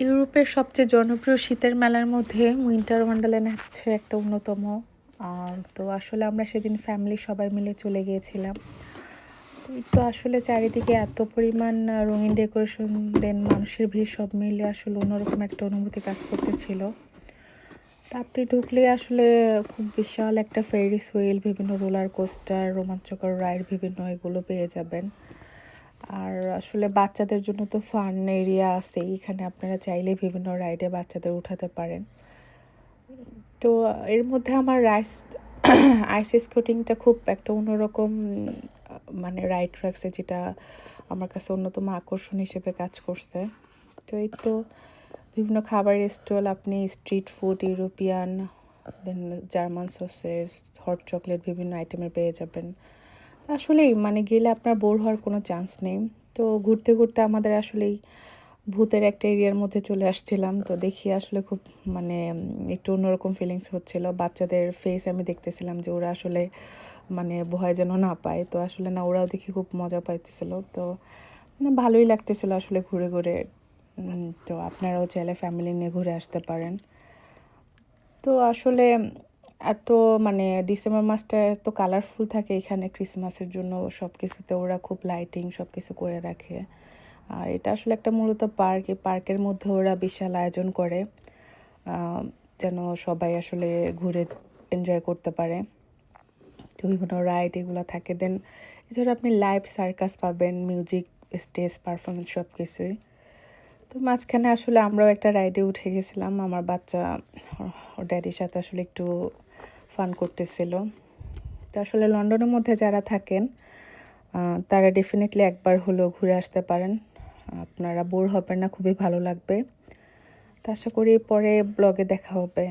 ইউরোপের সবচেয়ে জনপ্রিয় শীতের মেলার মধ্যে উইন্টার ওয়ান্ডারল্যান্ড হচ্ছে একটা অন্যতম। তো আসলে আমরা সেদিন ফ্যামিলি সবাই মিলে চলে গিয়েছিলাম। তো আসলে চারিদিকে এত পরিমাণ রঙিন ডেকোরেশন, দেন মানুষের ভিড়, সব মিলে আসলে অন্যরকম একটা অনুভূতি কাজ করতেছিল। তা আপনি ঢুকলে আসলে খুব বিশাল একটা ফেরিস হুইল, বিভিন্ন রোলার কোস্টার, রোমাঞ্চকর রাইড বিভিন্ন এগুলো পেয়ে যাবেন। আর আসলে বাচ্চাদের জন্য তো ফান এরিয়া আছে, এখানে আপনারা চাইলে বিভিন্ন রাইডে বাচ্চাদের উঠাতে পারেন। তো এর মধ্যে আমার আইস স্কেটিংটা খুব একটা অন্যরকম মানে রাইড রাখছে, যেটা আমার কাছে অন্যতম আকর্ষণ হিসেবে কাজ করছে। তো এই তো বিভিন্ন খাবারের স্টল, আপনি স্ট্রিট ফুড, ইউরোপিয়ান, দেন জার্মান সসেস, হট চকলেট বিভিন্ন আইটেমের পেয়ে যাবেন। আসলেই মানে গেলে আপনার বোর হওয়ার কোনো চান্স নেই। তো ঘুরতে ঘুরতে আমাদের আসলেই ভূতের একটা এরিয়ার মধ্যে চলে আসছিলাম। তো দেখি আসলে খুব মানে একটু অন্যরকম ফিলিংস হচ্ছিল। বাচ্চাদের ফেস আমি দেখতেছিলাম যে ওরা আসলে মানে ভয় যেন না পায়। তো আসলে না, ওরাও দেখি খুব মজা পাইতেছিল। তো মানে ভালোই লাগতেছিল আসলে ঘুরে ঘুরে। তো আপনারাও চাইলে ফ্যামিলি নিয়ে ঘুরে আসতে পারেন। তো আসলে এত মানে ডিসেম্বর মাসটা এত কালারফুল থাকে এখানে ক্রিসমাসের জন্য, সব কিছুতে ওরা খুব লাইটিং সব কিছু করে রাখে। আর এটা আসলে একটা মূলত পার্ক, এই পার্কের মধ্যে ওরা বিশাল আয়োজন করে যেন সবাই আসলে ঘুরে এনজয় করতে পারে। তো বিভিন্ন রাইড এগুলো থাকে। দেন এছাড়া আপনি লাইভ সার্কাস পাবেন, মিউজিক, স্টেজ পারফরমেন্স সব কিছুই। তো মাঝখানে আসলে আমরাও একটা রাইডে উঠে গেছিলাম। আমার বাচ্চা ওর ড্যাডির সাথে আসলে একটু ফান করতেছিল। তো আসলে লন্ডনের মধ্যে যারা থাকেন তারা ডেফিনেটলি একবার হলেও ঘুরে আসতে পারেন। আপনারা বোর হবেন না, খুবই ভালো লাগবে। তো আশা করি পরে ব্লগে দেখা হবে।